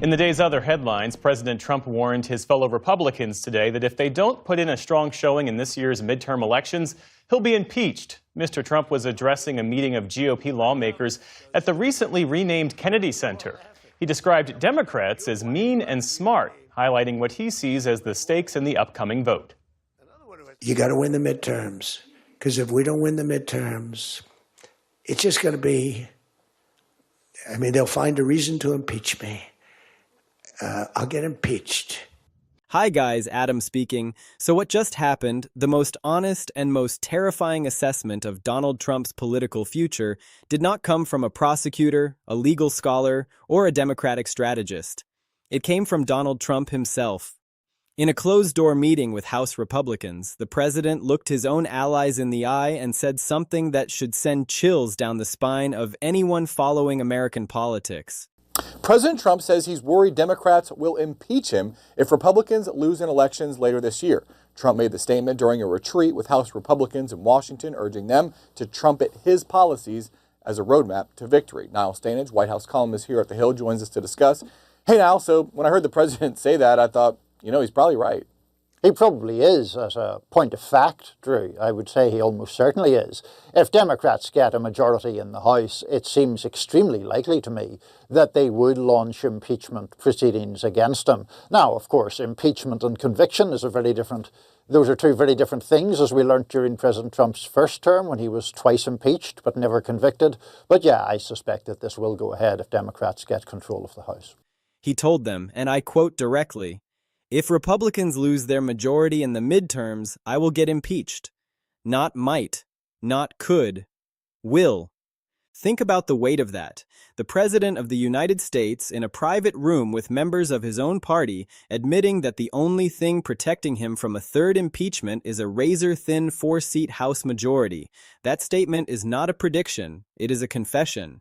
In the day's other headlines, President Trump warned his fellow Republicans today that if they don't put in a strong showing in this year's midterm elections, he'll be impeached. Mr. Trump was addressing a meeting of GOP lawmakers at the recently renamed Kennedy Center. He described Democrats as mean and smart, highlighting what he sees as the stakes in the upcoming vote. You got to win the midterms, because if we don't win the midterms, it's just going to be, they'll find a reason to impeach me. I'll get impeached. Hi guys, Adam speaking. So what just happened, the most honest and most terrifying assessment of Donald Trump's political future, did not come from a prosecutor, a legal scholar, or a Democratic strategist. It came from Donald Trump himself. In a closed-door meeting with House Republicans, the president looked his own allies in the eye and said something that should send chills down the spine of anyone following American politics. President Trump says he's worried Democrats will impeach him if Republicans lose in elections later this year. Trump made the statement during a retreat with House Republicans in Washington, urging them to trumpet his policies as a roadmap to victory. Niall Stanage, White House columnist here at The Hill, joins us to discuss. Hey, Niall, so when I heard the president say that, I thought, he's probably right. He probably is, as a point of fact, Drew. I would say he almost certainly is. If Democrats get a majority in the House, it seems extremely likely to me that they would launch impeachment proceedings against him. Now, of course, impeachment and conviction is those are two very different things, as we learnt during President Trump's first term when he was twice impeached but never convicted. But yeah, I suspect that this will go ahead if Democrats get control of the House. He told them, and I quote directly, "If Republicans lose their majority in the midterms, I will get impeached. Not might, not could, will." Think about the weight of that. The President of the United States in a private room with members of his own party admitting that the only thing protecting him from a third impeachment is a razor-thin 4-seat House majority. That statement is not a prediction, it is a confession.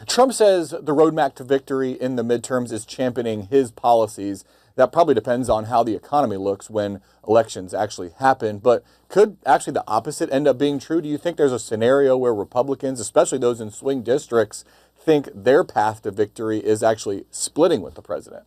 Trump says the roadmap to victory in the midterms is championing his policies. That probably depends on how the economy looks when elections actually happen. But could actually the opposite end up being true? Do you think there's a scenario where Republicans, especially those in swing districts, think their path to victory is actually splitting with the president?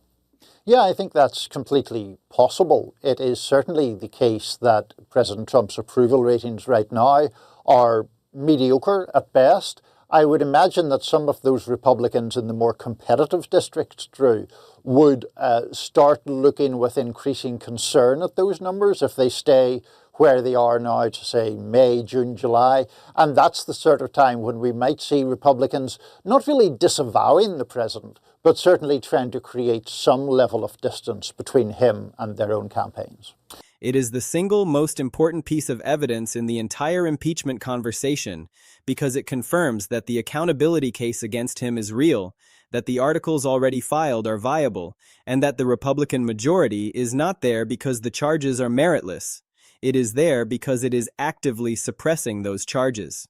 Yeah, I think that's completely possible. It is certainly the case that President Trump's approval ratings right now are mediocre at best. I would imagine that some of those Republicans in the more competitive districts, Drew, would start looking with increasing concern at those numbers if they stay where they are now to, say, May, June, July. And that's the sort of time when we might see Republicans not really disavowing the president, but certainly trying to create some level of distance between him and their own campaigns. It is the single most important piece of evidence in the entire impeachment conversation because it confirms that the accountability case against him is real, that the articles already filed are viable, and that the Republican majority is not there because the charges are meritless. It is there because it is actively suppressing those charges.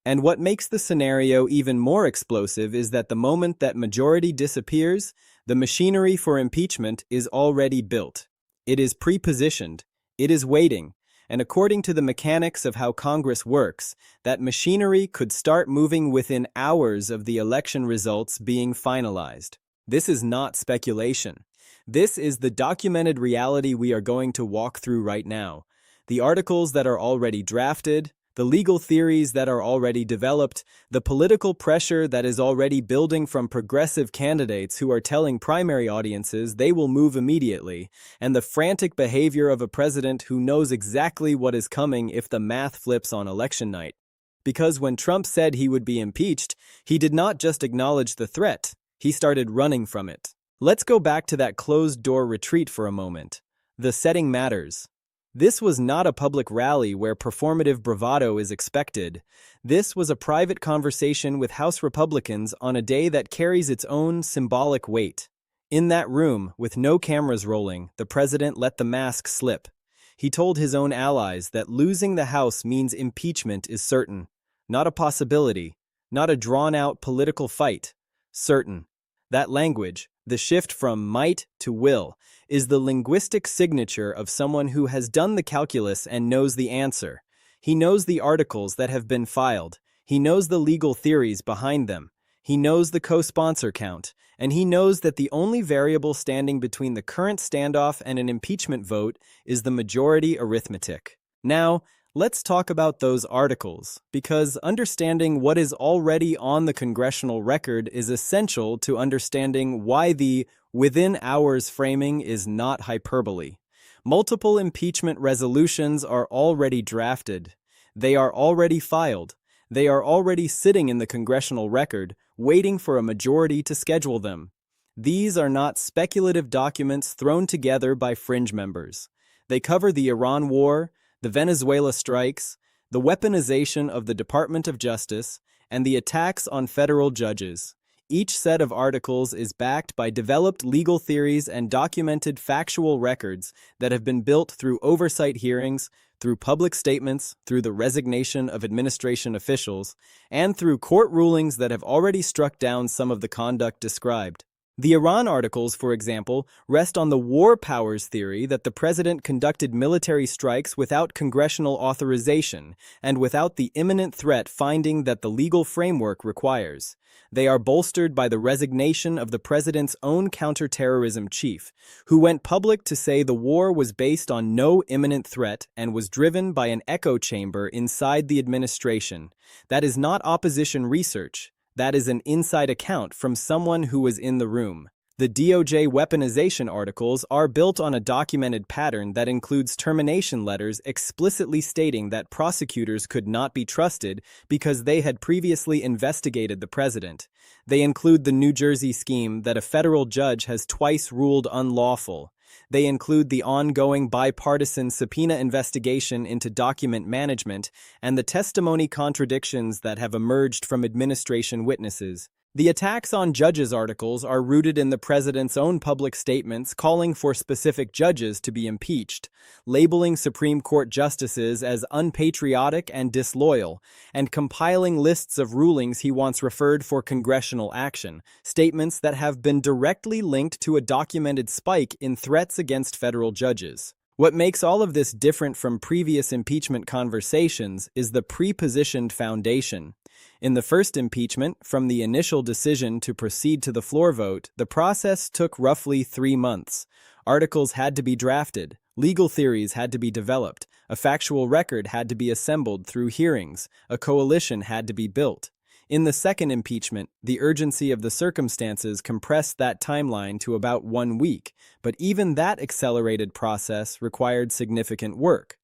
And what makes the scenario even more explosive is that the moment that majority disappears, the machinery for impeachment is already built. It is prepositioned, it is waiting, and according to the mechanics of how Congress works, that machinery could start moving within hours of the election results being finalized. This is not speculation. This is the documented reality we are going to walk through right now. The articles that are already drafted, the legal theories that are already developed, the political pressure that is already building from progressive candidates who are telling primary audiences they will move immediately, and the frantic behavior of a president who knows exactly what is coming if the math flips on election night. Because when Trump said he would be impeached, he did not just acknowledge the threat, he started running from it. Let's go back to that closed-door retreat for a moment. The setting matters. This was not a public rally where performative bravado is expected. This was a private conversation with House Republicans on a day that carries its own symbolic weight. In that room, with no cameras rolling, the president let the mask slip. He told his own allies that losing the House means impeachment is certain. Not a possibility, not a drawn-out political fight. Certain. That language, the shift from might to will, is the linguistic signature of someone who has done the calculus and knows the answer. He knows the articles that have been filed. He knows the legal theories behind them. He knows the co-sponsor count, and he knows that the only variable standing between the current standoff and an impeachment vote is the majority arithmetic. Now, let's talk about those articles, because understanding what is already on the congressional record is essential to understanding why the within hours framing is not hyperbole. Multiple impeachment resolutions are already drafted. They are already filed. They are already sitting in the congressional record, waiting for a majority to schedule them. These are not speculative documents thrown together by fringe members. They cover the Iran war, the Venezuela strikes, the weaponization of the Department of Justice, and the attacks on federal judges. Each set of articles is backed by developed legal theories and documented factual records that have been built through oversight hearings, through public statements, through the resignation of administration officials, and through court rulings that have already struck down some of the conduct described. The Iran articles, for example, rest on the war powers theory that the president conducted military strikes without congressional authorization and without the imminent threat finding that the legal framework requires. They are bolstered by the resignation of the president's own counterterrorism chief, who went public to say the war was based on no imminent threat and was driven by an echo chamber inside the administration. That is not opposition research. That is an inside account from someone who was in the room. The DOJ weaponization articles are built on a documented pattern that includes termination letters explicitly stating that prosecutors could not be trusted because they had previously investigated the president. They include the New Jersey scheme that a federal judge has twice ruled unlawful. They include the ongoing bipartisan subpoena investigation into document management and the testimony contradictions that have emerged from administration witnesses. The attacks on judges' articles are rooted in the president's own public statements calling for specific judges to be impeached, labeling Supreme Court justices as unpatriotic and disloyal, and compiling lists of rulings he wants referred for congressional action, statements that have been directly linked to a documented spike in threats against federal judges. What makes all of this different from previous impeachment conversations is the prepositioned foundation. In the first impeachment, from the initial decision to proceed to the floor vote, the process took roughly 3 months. Articles had to be drafted, legal theories had to be developed, a factual record had to be assembled through hearings, a coalition had to be built. In the second impeachment, the urgency of the circumstances compressed that timeline to about 1 week, but even that accelerated process required significant work.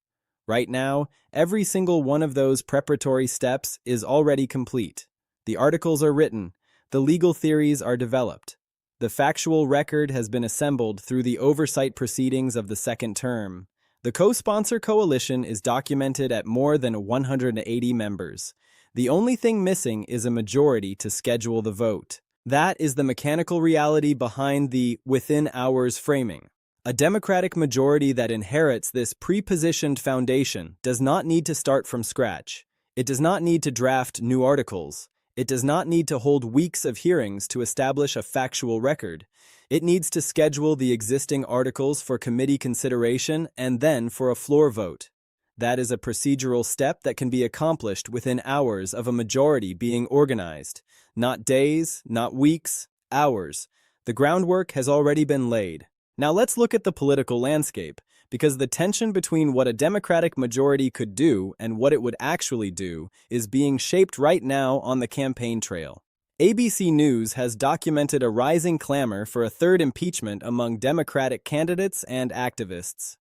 Right now, every single one of those preparatory steps is already complete. The articles are written, the legal theories are developed. The factual record has been assembled through the oversight proceedings of the second term. The co-sponsor coalition is documented at more than 180 members. The only thing missing is a majority to schedule the vote. That is the mechanical reality behind the within hours framing. A Democratic majority that inherits this prepositioned foundation does not need to start from scratch. It does not need to draft new articles. It does not need to hold weeks of hearings to establish a factual record. It needs to schedule the existing articles for committee consideration and then for a floor vote. That is a procedural step that can be accomplished within hours of a majority being organized. Not days, not weeks, hours. The groundwork has already been laid. Now let's look at the political landscape, because the tension between what a Democratic majority could do and what it would actually do is being shaped right now on the campaign trail. ABC News has documented a rising clamor for a third impeachment among Democratic candidates and activists.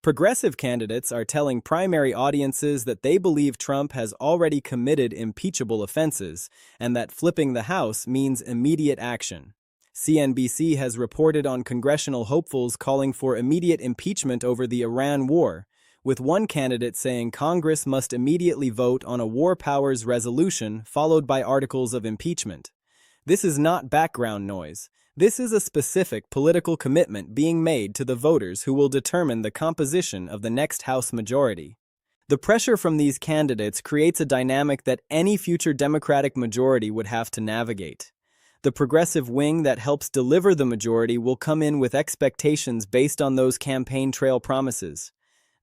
Progressive candidates are telling primary audiences that they believe Trump has already committed impeachable offenses and that flipping the House means immediate action. CNBC has reported on congressional hopefuls calling for immediate impeachment over the Iran war, with one candidate saying Congress must immediately vote on a war powers resolution followed by articles of impeachment. This is not background noise. This is a specific political commitment being made to the voters who will determine the composition of the next House majority. The pressure from these candidates creates a dynamic that any future Democratic majority would have to navigate. The progressive wing that helps deliver the majority will come in with expectations based on those campaign trail promises.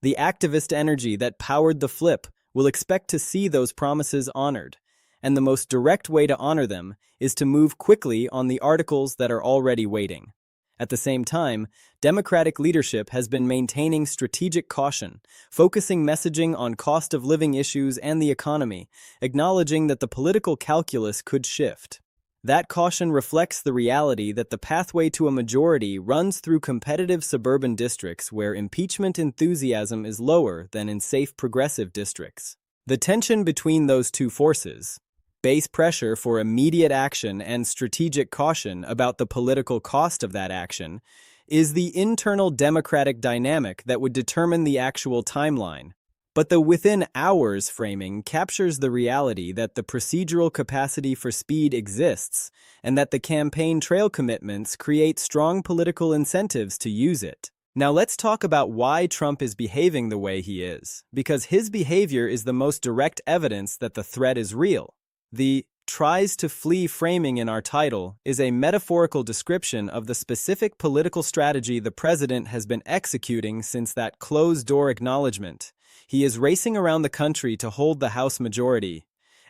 The activist energy that powered the flip will expect to see those promises honored. and the most direct way to honor them is to move quickly on the articles that are already waiting. At the same time, Democratic leadership has been maintaining strategic caution, focusing messaging on cost of living issues and the economy, acknowledging that the political calculus could shift. That caution reflects the reality that the pathway to a majority runs through competitive suburban districts where impeachment enthusiasm is lower than in safe progressive districts. The tension between those two forces, base pressure for immediate action and strategic caution about the political cost of that action, is the internal democratic dynamic that would determine the actual timeline. But the within hours framing captures the reality that the procedural capacity for speed exists and that the campaign trail commitments create strong political incentives to use it. Now let's talk about why Trump is behaving the way he is, because his behavior is the most direct evidence that the threat is real. The tries to flee framing in our title is a metaphorical description of the specific political strategy the president has been executing since that closed-door acknowledgement. He is racing around the country to hold the House majority.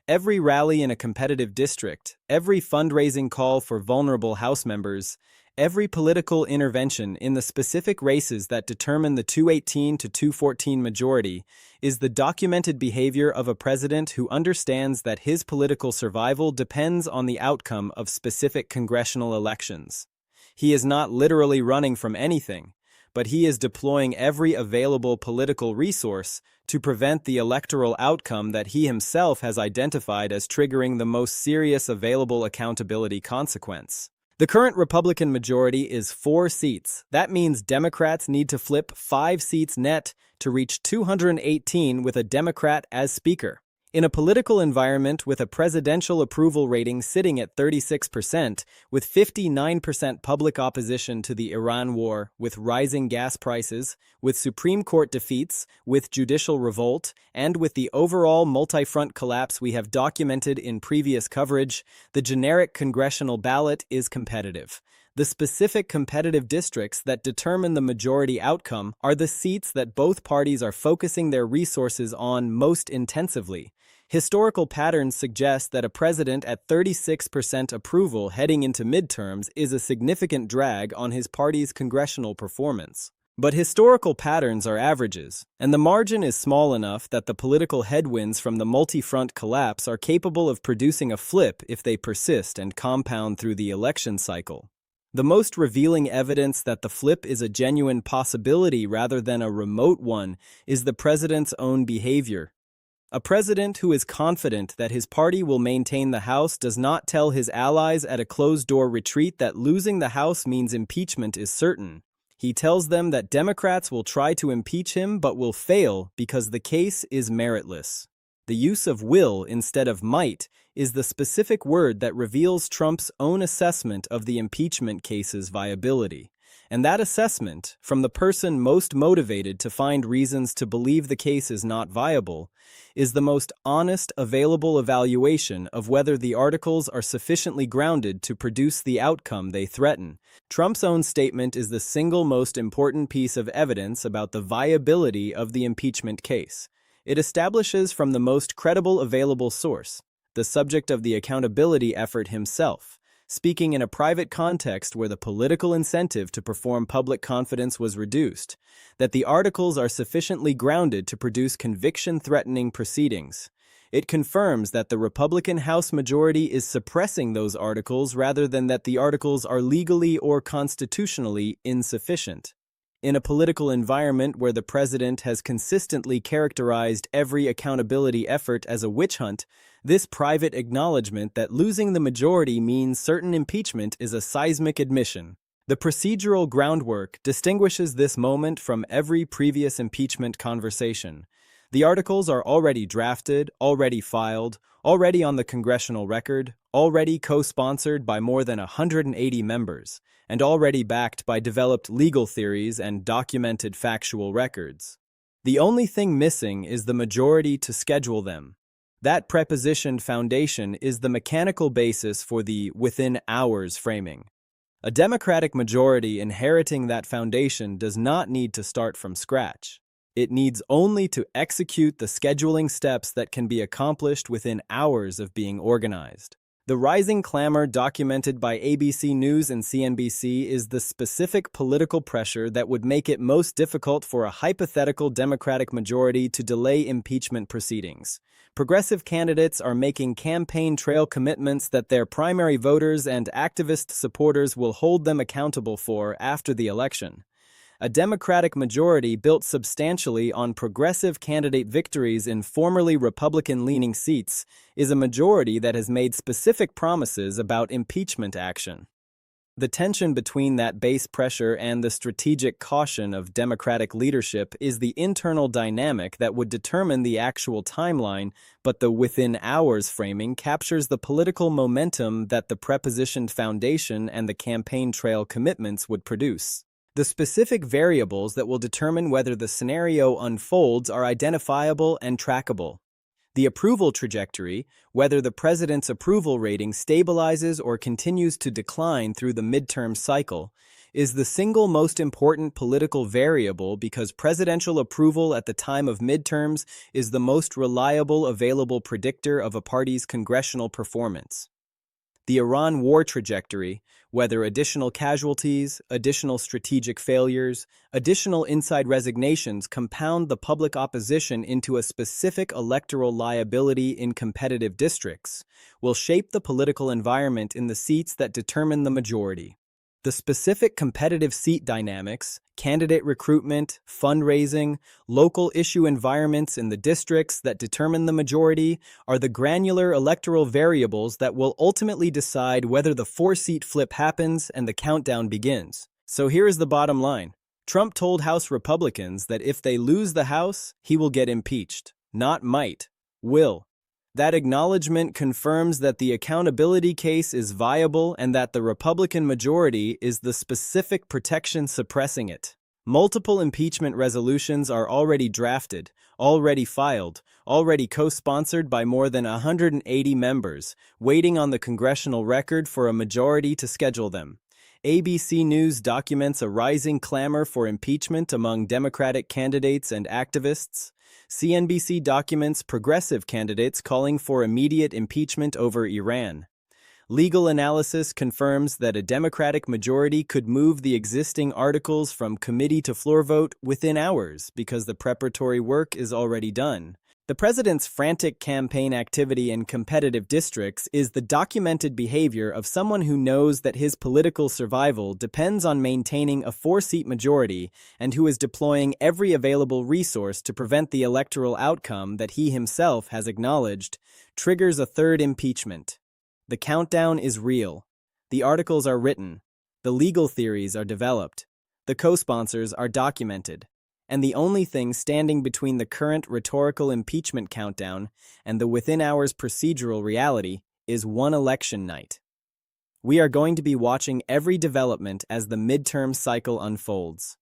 Every rally in a competitive district, every fundraising call for vulnerable House members, every political intervention in the specific races that determine the 218 to 214 majority is the documented behavior of a president who understands that his political survival depends on the outcome of specific congressional elections. He is not literally running from anything, but he is deploying every available political resource to prevent the electoral outcome that he himself has identified as triggering the most serious available accountability consequence. The current Republican majority is 4 seats. That means Democrats need to flip 5 seats net to reach 218 with a Democrat as Speaker. In a political environment with a presidential approval rating sitting at 36%, with 59% public opposition to the Iran war, with rising gas prices, with Supreme Court defeats, with judicial revolt, and with the overall multi-front collapse we have documented in previous coverage, the generic congressional ballot is competitive. The specific competitive districts that determine the majority outcome are the seats that both parties are focusing their resources on most intensively. Historical patterns suggest that a president at 36% approval heading into midterms is a significant drag on his party's congressional performance. But historical patterns are averages, and the margin is small enough that the political headwinds from the multi-front collapse are capable of producing a flip if they persist and compound through the election cycle. The most revealing evidence that the flip is a genuine possibility rather than a remote one is the president's own behavior. A president who is confident that his party will maintain the House does not tell his allies at a closed-door retreat that losing the House means impeachment is certain. He tells them that Democrats will try to impeach him but will fail because the case is meritless. The use of will instead of might is the specific word that reveals Trump's own assessment of the impeachment case's viability. And that assessment, from the person most motivated to find reasons to believe the case is not viable, is the most honest available evaluation of whether the articles are sufficiently grounded to produce the outcome they threaten. Trump's own statement is the single most important piece of evidence about the viability of the impeachment case. It establishes from the most credible available source, the subject of the accountability effort himself, speaking in a private context where the political incentive to perform public confidence was reduced, that the articles are sufficiently grounded to produce conviction-threatening proceedings. It confirms that the Republican House majority is suppressing those articles rather than that the articles are legally or constitutionally insufficient. In a political environment where the president has consistently characterized every accountability effort as a witch hunt, this private acknowledgement that losing the majority means certain impeachment is a seismic admission. The procedural groundwork distinguishes this moment from every previous impeachment conversation. The articles are already drafted, already filed, already on the congressional record, already co-sponsored by more than 180 members, and already backed by developed legal theories and documented factual records. The only thing missing is the majority to schedule them. That prepositioned foundation is the mechanical basis for the within hours framing. A Democratic majority inheriting that foundation does not need to start from scratch. It needs only to execute the scheduling steps that can be accomplished within hours of being organized. The rising clamor documented by ABC News and CNBC is the specific political pressure that would make it most difficult for a hypothetical Democratic majority to delay impeachment proceedings. Progressive candidates are making campaign trail commitments that their primary voters and activist supporters will hold them accountable for after the election. A Democratic majority built substantially on progressive candidate victories in formerly Republican-leaning seats is a majority that has made specific promises about impeachment action. The tension between that base pressure and the strategic caution of Democratic leadership is the internal dynamic that would determine the actual timeline, but the within hours framing captures the political momentum that the Prepositioned foundation and the campaign trail commitments would produce. The specific variables that will determine whether the scenario unfolds are identifiable and trackable. The approval trajectory, whether the president's approval rating stabilizes or continues to decline through the midterm cycle, is the single most important political variable because presidential approval at the time of midterms is the most reliable available predictor of a party's congressional performance. The Iran war trajectory, whether additional casualties, additional strategic failures, additional inside resignations compound the public opposition into a specific electoral liability in competitive districts, will shape the political environment in the seats that determine the majority. The specific competitive seat dynamics, candidate recruitment, fundraising, local issue environments in the districts that determine the majority are the granular electoral variables that will ultimately decide whether the four-seat flip happens and the countdown begins. So here is the bottom line. Trump told House Republicans that if they lose the House, he will get impeached. Not might, will. That acknowledgement confirms that the accountability case is viable and that the Republican majority is the specific protection suppressing it. Multiple impeachment resolutions are already drafted, already filed, already co-sponsored by more than 180 members, waiting on the congressional record for a majority to schedule them. ABC News documents a rising clamor for impeachment among Democratic candidates and activists. CNBC documents progressive candidates calling for immediate impeachment over Iran. Legal analysis confirms that a Democratic majority could move the existing articles from committee to floor vote within hours because the preparatory work is already done. The president's frantic campaign activity in competitive districts is the documented behavior of someone who knows that his political survival depends on maintaining a four-seat majority and who is deploying every available resource to prevent the electoral outcome that he himself has acknowledged triggers a third impeachment. The countdown is real. The articles are written. The legal theories are developed. The co-sponsors are documented. And the only thing standing between the current rhetorical impeachment countdown and the within-hours procedural reality is one election night. We are going to be watching every development as the midterm cycle unfolds.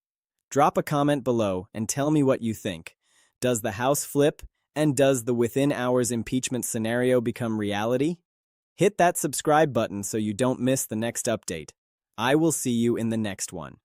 Drop a comment below and tell me what you think. Does the House flip, and does the within-hours impeachment scenario become reality? Hit that subscribe button so you don't miss the next update. I will see you in the next one.